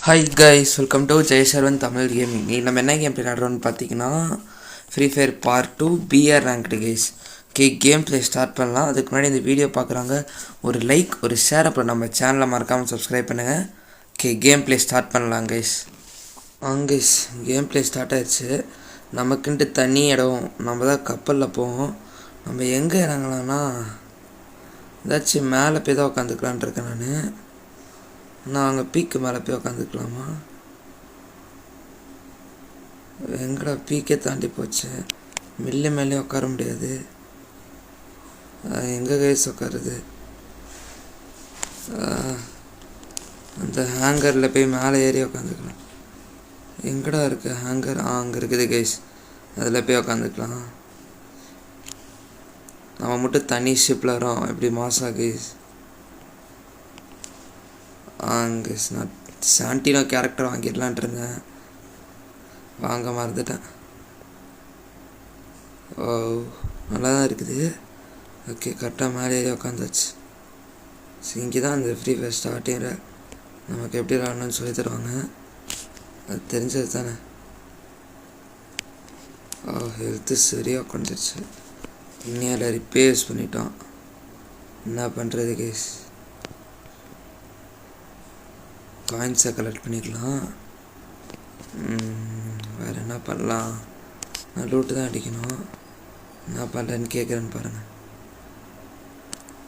Hi guys, welcome to Jayasarvan Tamil gaming. நீ நம்ம என்ன கேம் விளையாடுறோன்னு பார்த்தீங்கன்னா free fire part 2 BR ranked guys. Game play start பண்ணலாம். அதுக்கு முன்னாடி இந்த வீடியோ பார்க்குறாங்க ஒரு லைக் ஒரு ஷேர், அப்புறம் நம்ம சேனலை மறக்காமல் சப்ஸ்கிரைப் பண்ணுங்கள். கேம் ப்ளே ஸ்டார்ட் பண்ணலாம் guys. Guys, game play start ஆயிடுச்சு. நமக்குன்ட்டு தனி இடம், நம்ம தான் கப்பலில் போவோம். நம்ம எங்கே இறங்கலாம்னா ஏதாச்சும் மேலே போய் தான் உட்காந்துக்கலான் இருக்கேன். நான் அங்கே பீக்கு மேலே போய் உக்காந்துக்கலாமா? எங்கடா பீக்கே தாண்டி போச்சு. மில்லு மேலே உட்கார முடியாது. எங்கே கைஸ் உட்காருது? அந்த ஹேங்கரில் போய் மேலே ஏறி உக்காந்துக்கலாம். எங்கடா இருக்குது ஹேங்கர்? அங்கே இருக்குது கைஸ். அதில் போய் உக்காந்துக்கலாம். நம்ம மட்டும் தனி ஷிப்பில் வரோம். எப்படி மாசா கைஸ்? கைஸ், நான் சாண்டினோ கேரக்டர் வாங்கிடலான்ட்டு இருந்தேன், வாங்க மறந்துட்டேன். ஓ, நல்லா தான் இருக்குது. ஓகே, கரெக்டாக மேலே ஏறி உக்காந்தாச்சு. ஸோ இங்கே தான் அந்த ஃப்ரீ ஃபயர் ஸ்டார்டிங்கில் நமக்கு எப்படி விளாடணும்னு சொல்லி தருவாங்க. அது தெரிஞ்சது தானே. ஹெல்த்து சரியாக உட்காந்துருச்சு. இன்னையில் ரிப்பேர்ஸ் பண்ணிட்டோம். என்ன பண்ணுறது கேஸ்? காயின்ஸை கலெக்ட் பண்ணிக்கலாம். வேறு என்ன பண்ணலாம்? நான் லூட்டு தான் அடிக்கணும். என்ன பண்ணுறேன்னு கேட்குறேன்னு பாருங்கள்.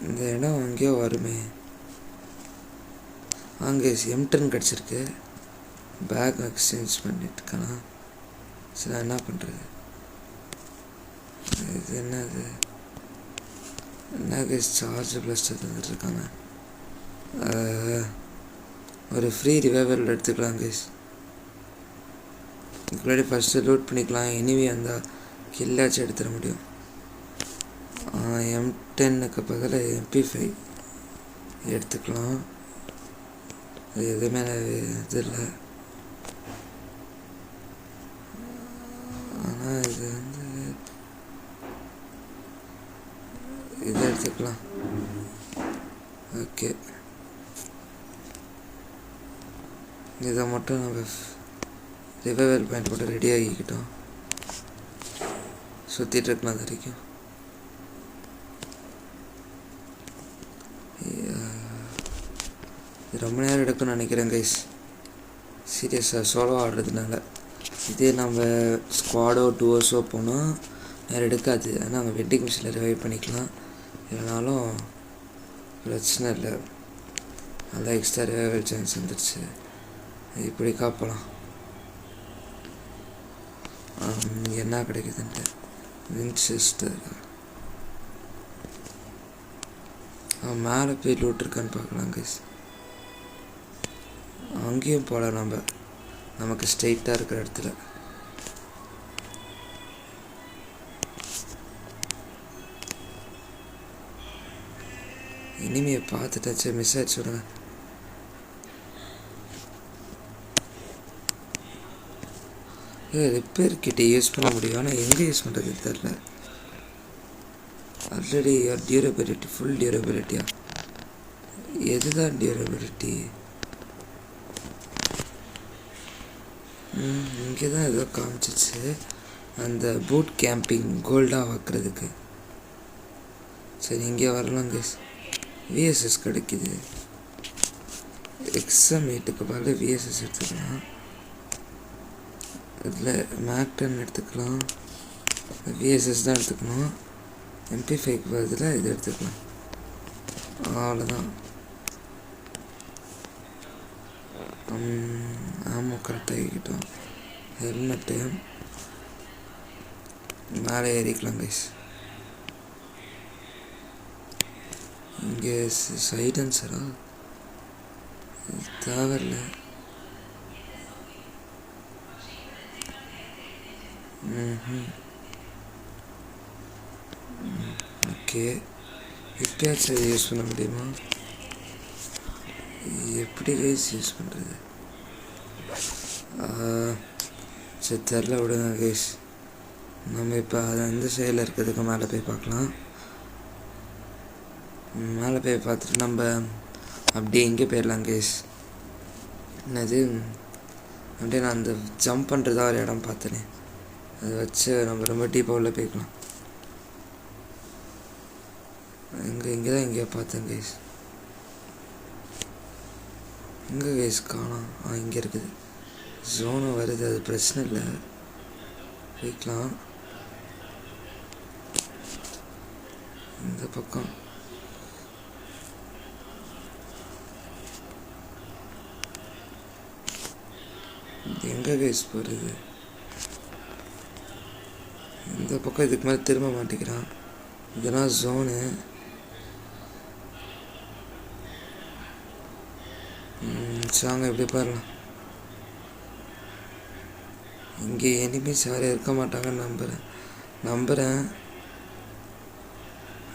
இந்த இடம் எங்கேயோ வருமே. அங்கே M10 கிடச்சிருக்கு. பேக் எக்ஸ்சேஞ்ச் பண்ணிட்டுருக்கானா? சரி, என்ன பண்ணுறது? இது என்னது? என்ன கேஸ் சார்ஜ் ப்ளஸ் தந்துட்டுருக்காங்க. ஒரு ஃப்ரீ ரிவைவல் எடுத்துக்கலாம் கைஸ். முன்னாடி ஃபஸ்ட்டு லூட் பண்ணிக்கலாம். எனிவே வந்தால் கில்லாச்சும் எடுத்துட முடியும். M10க்கு பதில் MP5 எடுத்துக்கலாம். அது எதுவுமே இது இல்லை. ஆனால் இது இதை எடுத்துக்கலாம். ஓகே, இதை மட்டும் நம்ம ரிவைவல் பாயிண்ட் போட்டு ரெடி ஆகிக்கிட்டோம். சுற்றிட்டு இருக்கலாம் அது வரைக்கும். ரொம்ப நேரம் எடுக்கும்னு நினைக்கிறேன் கைஸ். சீரியஸாக சோலோ ஆடுறதுனால. இதே நம்ம ஸ்குவாடோ டூவர்ஸோ போனால் நேரம் எடுக்காது. ஆனால் அங்கே வெட்டிங் மிஷினில் ரிவைவ் பண்ணிக்கலாம். இல்லைனாலும் பிரச்சனை இல்லை. நல்லா எக்ஸ்ட்ரா ரிவைவல் சான்ஸ் வந்துடுச்சு. இப்படி காப்பலாம். என்ன கிடைக்குதுன்ட்டு வின்செஸ்டர் மேலே போய் லூட் இருக்கான்னு பார்க்கலாம் கைஸ். அங்கேயும் போகல. நமக்கு ஸ்ட்ரெயிட்டாக இருக்கிற இடத்துல இனிமையை பார்த்துட்டாச்சு. மிஸ் ஆகிடுச்சு. விடுங்க. ரிப்பேர் கிட்டே யூஸ் பண்ண முடியும். ஆனால் எங்கே யூஸ் பண்ணுறது தெரில. ஆல்ரெடி டியூரபிலிட்டி ஃபுல் டியூரபிலிட்டியா? எதுதான் டியூரபிலிட்டி? இங்கே தான் ஏதோ காமிச்சிச்சு. அந்த பூட் கேம்பிங் கோல்டாக வைக்கிறதுக்கு. சரி, இங்கே வரலாம் கைஸ். VSS கிடைக்குது. XM8க்கு பதில் VSS எடுத்துக்கலாம். இதில் மேக்-10 எடுத்துக்கலாம். VSS தான் எடுத்துக்கணும். MP5க்கு பதில் இது எடுத்துக்கலாம். அவ்வளோதான். ஆமாம், கரெக்டாக ஆகிக்கிட்டோம். ஹெல்மெட்டு மேலே ஏறிக்கலாம் கைஸ். இங்கே சைலன்சரா? தேவையில்ல. ஓகே, எப்பயாச்சும் அதை யூஸ் பண்ண முடியுமா? எப்படி கைஸ் யூஸ் பண்ணுறது? சரி, தெரில, விடுங்க கைஸ். நம்ம இப்போ அது அந்த சைடில் இருக்கிறதுக்கு மேலே போய் பார்க்கலாம். மேலே போய் பார்த்துட்டு நம்ம அப்படியே இங்கே போயிடலாம் கைஸ். என்னது அப்படியே நான் அந்த ஜம்ப் பண்ணுறதா ஒரு இடம் பார்த்தேனே, அதை வச்சு நம்ம ரொம்ப டீப்பாக உள்ள போய்க்கலாம். இங்கே தான் எங்கேயோ பார்த்தேன் கைஸ். எங்கே கைஸ் காணோம்? இங்கே இருக்குது. ஜோனு வருது, அது பிரச்சனை இல்லை, போய்க்கலாம். இந்த பக்கம் எங்கே கைஸ் போகிறது? இந்த பக்கம் இதுக்கு மேலே திரும்ப மாட்டேங்கிறான். இதெல்லாம் ஜோனு. சாங்க எப்படி பாருலாம். இங்கே எனிமீஸ் யாரும் இருக்க மாட்டாங்கன்னு நம்புகிறேன்.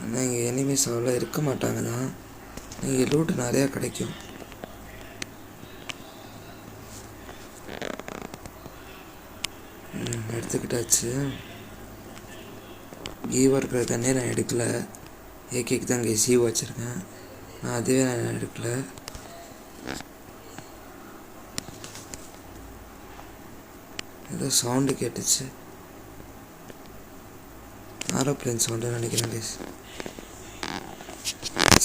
ஆனால் இங்கே எனிமீஸ் அவ்வளோ இருக்க மாட்டாங்க தான். இங்கே லூட்டு நிறையா கிடைக்கும். எடுத்துக்கிட்டாச்சு. ஈவோ இருக்கிற தண்ணியை நான் எடுக்கல. ஏகேக்கு தான் இங்கே சீவ் வச்சுருக்கேன். நான் அதுவே நான் எடுக்கல. ஏதோ சவுண்டு கேட்டுச்சு, ஏரோப்ளேன் சவுண்டு நினைக்கிறேன் கைஸ்.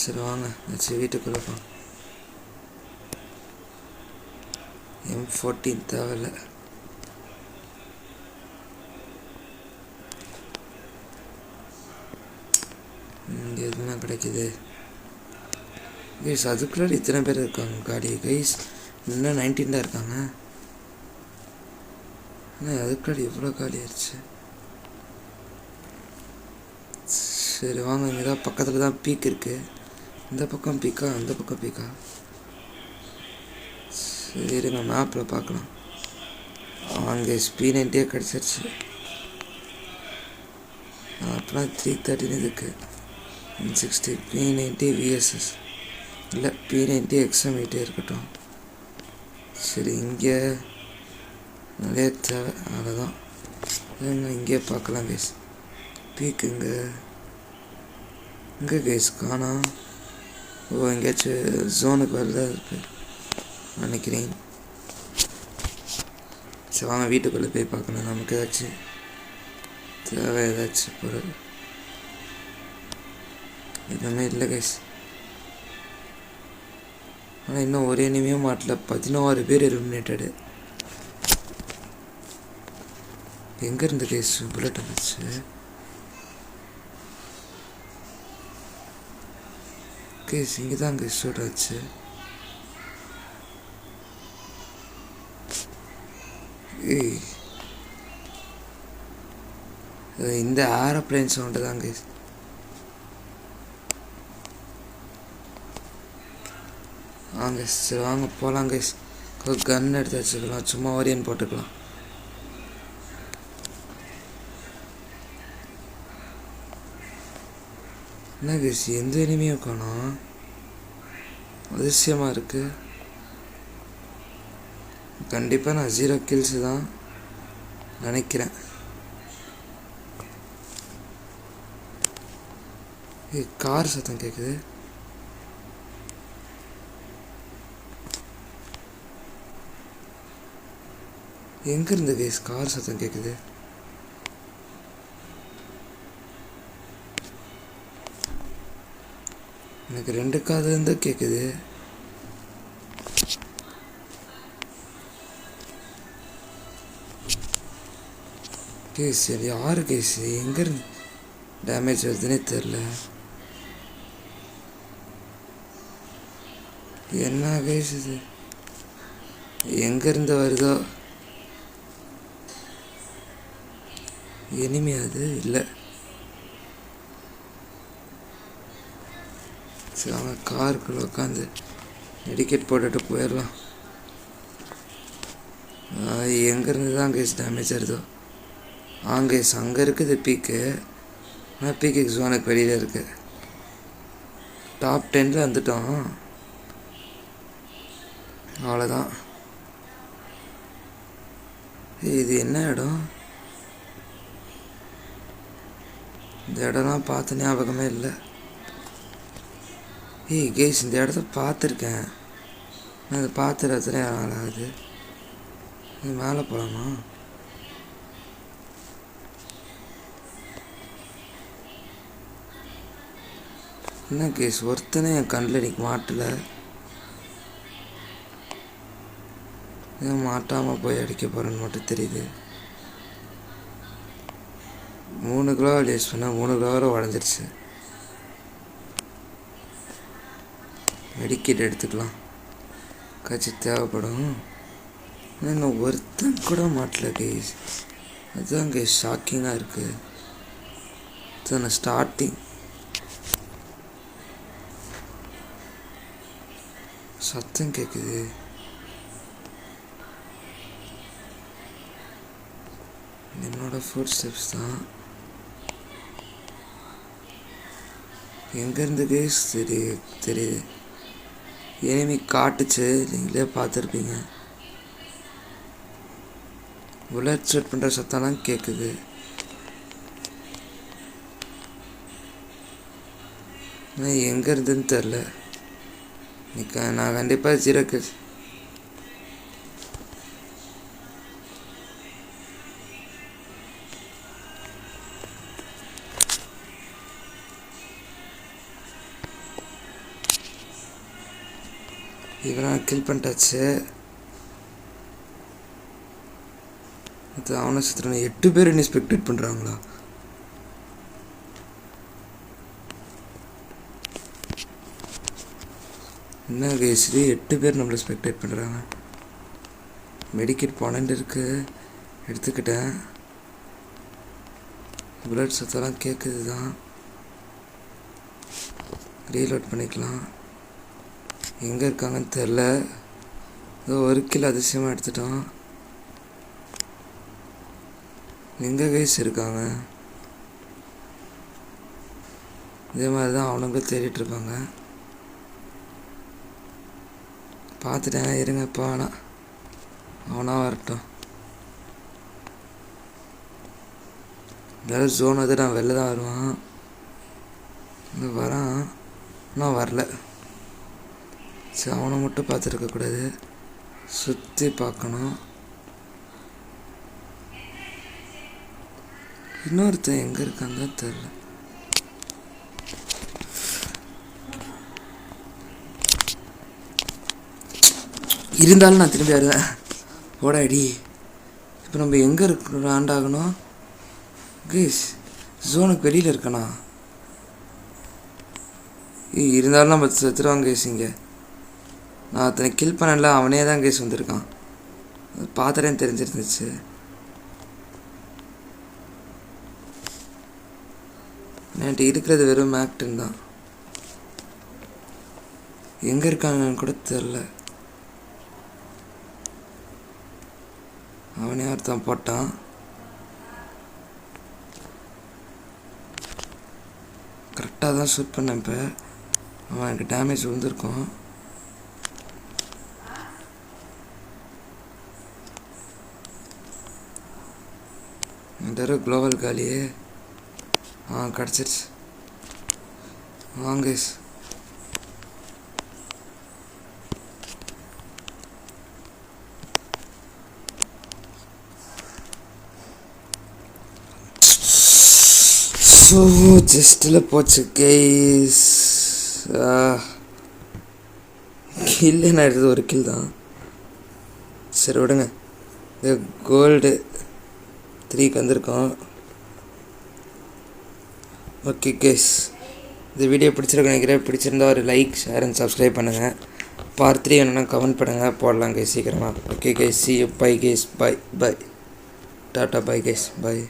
சரி வாங்க வச்சு வீட்டுக்குள்ளே போ. M14 தேவையில்லை. இங்கே எதுனா கிடைக்குது கைஸ். அதுக்குள்ளாடி இத்தனை பேர் இருக்காங்க காடி கைஸ். இன்னும் 19 தான் இருக்காங்க. ஆனால் அதுக்குள்ளாடி எவ்வளோ காலி ஆயிடுச்சு. சரி வாங்க, இங்கே தான் பக்கத்தில் தான் பீக் இருக்குது. இந்த பக்கம் பீக்கா அந்த பக்கம் பீக்கா? சரி இருங்க மேப்பில் பார்க்கலாம். அங்கே P90 கிடச்சிருச்சு. அப்போலாம் 313 இதுக்கு 160 P90 VSS இல்லை P90 XM8 இருக்கட்டும். சரி இங்கே நிறைய தேவை, அவ்வளோதான். இங்கே பார்க்கலாம் கைஸ். பீக் இங்கே கைஸ் காணா. எங்கேயாச்சும் ஜோனுக்கு வரல இருக்கு நினைக்கிறேன். சரி வாங்க வீட்டுக்குள்ளே போய் பார்க்கலாம். நமக்கு ஏதாச்சும் தேவை, ஏதாச்சும் பொருள் எதுவுமே இல்லை கைஸ். ஆனால் இன்னும் ஒரு எனிமியும் மாட்டல. 16 பேர் எலிமினேட்டடு. எங்கேருந்து கைஸ் புல்லட் வந்துச்சு? கைஸ் இங்கே தான் கைஸ் ஷூட் ஆச்சு. இந்த ஏரோப்ளேன் சவுண்டு தான் கைஸ். வாங்க சரி வாங்க போகலாம் கைஸ். கன் எடுத்து வச்சுக்கலாம், சும்மா ஓரியன் போட்டுக்கலாம். என்ன கைஸ் எந்த இனிமையும் காணோம், அதிசயமாக இருக்குது. கண்டிப்பாக நான் 0 கில்ஸ் தான் நினைக்கிறேன். கார் சத்தம் கேட்குது. எங்கேருந்து கைஸ் கார் சத்தம் கேட்குது? எனக்கு 2 காதுலேருந்து கேட்குது. கேஸ் சரி யாரு கேஸ் எங்கேருந்து டேமேஜ் வருதுன்னே தெரில. என்ன கேஸ் இது எங்கேருந்து வருதோ? இனிமே அது இல்லை. சரி அவங்க காருக்குள்ளே உட்காந்து மெடிக்கெட் போட்டுட்டு போயிடலாம். எங்கேருந்து தான் கேஸ் டேமேஜ் ஆகுதோ? கேஸ் அங்கே இருக்குது பீக்கு. ஆனால் பீக்கு ஜோனுக்கு வெளியில் இருக்குது. டாப் 10 வந்துட்டோம், அவ்வளோதான். இது என்ன இடம்? இந்த இடம்லாம் பார்த்த ஞாபகமே இல்லை. கேஸ் இந்த இடத்த பார்த்துருக்கேன். அது பார்த்துறதுல ஆளாகுது. மேலே போகலாமா? என்ன கேஸ் ஒருத்தனே என் கண்ணில் அடிக்க மாட்டல. ஏன் மாட்டாமல் போய் அடிக்க போகிறேன்னு மட்டும் தெரியுது. 3 கிலோ யூஸ் பண்ணால் 3 கிலோ வரை உடஞ்சிருச்சு. மெடிக்கெட் எடுத்துக்கலாம், காய்ச்சி தேவைப்படும். இன்னும் ஒருத்தன் கூட மாட்டல கேஸ். அதுதான் கேஸ் ஷாக்கிங்காக இருக்குது. நான் ஸ்டார்டிங் சத்தம் கேட்குது. என்னோட ஃபுட் ஸ்டெப்ஸ் தான். எங்கேருந்து கேஸ் தெரியுது. எனிமி காட்டுச்சு, நீங்களே பார்த்துருப்பீங்க. புல்லட் ஷூட் பண்ணுற சத்தம்லாம் கேட்குது. ஆனால் எங்கே இருந்துன்னு தெரில. நான் கண்டிப்பாக 0 kills. இவன் கில் பண்ணிட்டாச்சு. அவனை சுற்றுன 8 பேர் இன்னும் ஸ்பெக்டேட் பண்ணுறாங்களா? என்ன கேஸ்ரி 8 பேர் நம்மளை ஸ்பெக்டேட் பண்ணுறாங்க. மெடிக்கெட் 12 இருக்குது, எடுத்துக்கிட்டேன். புல்லட் சத்தெல்லாம் கேட்குது தான். ரீலோட் பண்ணிக்கலாம். எங்கே இருக்காங்கன்னு தெரில. ஏதோ 1 கிலோ அதிசயமாக எடுத்துட்டோம். எங்கே கைஸ் இருக்காங்க? இதே மாதிரி தான் அவனுங்களும் தேடிட்டுருப்பாங்க. பார்த்துட்டேன், இருங்கப்பா. அவனா வரட்டும். எல்லாரும் ஜோன் வந்து நான் வெளில தான் வருவான். இங்கே வரான், நான் வரல. சரி, அவனை மட்டும் பார்த்துருக்கக்கூடாது, சுற்றி பார்க்கணும். இன்னொருத்தன் எங்கே இருக்காங்க தெரில. இருந்தாலும் நான் திரும்பி வருவேன். ஓடாடி. இப்போ நம்ம எங்கே இருக்கிறோம்? ஆண்டாகணும் கேஸ். ஜோனுக்கு வெளியில் இருக்கணா? இருந்தாலும் நம்ம செத்துருவாங்க கேஸ். இங்கே நான் அத்தனை கில் பண்ணல, அவனே தான் கேஸ் வந்திருக்கான். பார்த்துட்டேன்னு தெரிஞ்சிருந்துச்சு. என்கிட்ட இருக்கிறது வெறும் மேக்டன் தான். எங்கே இருக்காங்கன்னு கூட தெரில. அவனே ஒருத்தன் போட்டான். கரெக்டாக தான் ஷூட் பண்ணேன். இப்போ அவன் எனக்கு டேமேஜ் விழுந்திருக்கும். இந்த குளோபல் காலியே கிடச்சிருச்சு. வாங்க ஸோ ஜஸ்ட்டில் போச்சு கேஸ். கில் என்ன எடுத்தது? 1 கில் தான். சரி விடுங்க. இந்த கோல்டு 3க்கு வந்திருக்கோம். ஓகே கேஸ், இந்த வீடியோ பிடிச்சிருக்க நினைக்கிறேன். பிடிச்சிருந்தா ஒரு லைக், ஷேர் அண்ட் சப்ஸ்கிரைப் பண்ணுங்கள். பார்ட் 3 வேணும்னா கமெண்ட் பண்ணுங்கள், போடலாம் கேஸ் சீக்கிரமாக. Okay guys, see you, bye guys, bye tata, bye guys, bye.